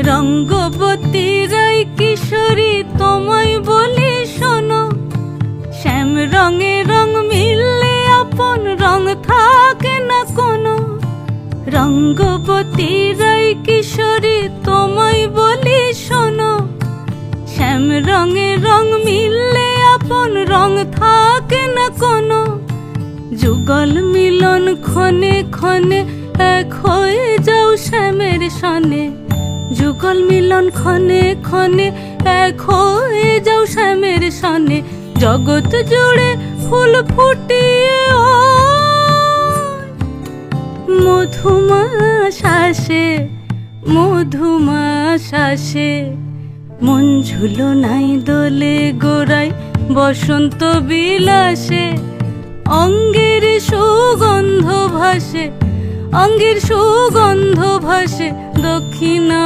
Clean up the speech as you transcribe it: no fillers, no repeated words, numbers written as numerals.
রঙ্গবতী রাই কিশোরী তোমায় বলি শোনো, শ্যাম রঙে রং মিললে আপন রং থাকে না কোনো। রঙ্গবতী রাই কিশোরী তোমায় বলি শোনো, শ্যাম রঙে রং মিললে আপন রং থাকে না কোনো। যুগল মিলন ক্ষণে ক্ষণে এক হয়ে যাও শ্যামের সনে, যুগল মিলন ক্ষণে ক্ষণে এক হয়ে যাও শ্যামের সনে। জগৎ জুড়ে ফুল ফুটিয়ে মধুমাস আসে, মধুমাস আসে। মন ঝুলো নাই দোলে গোড়ায় বসন্ত বিলাসে, অঙ্গের সুগন্ধ ভাসে, অঙ্গের সুগন্ধ ভাসে দক্ষিণা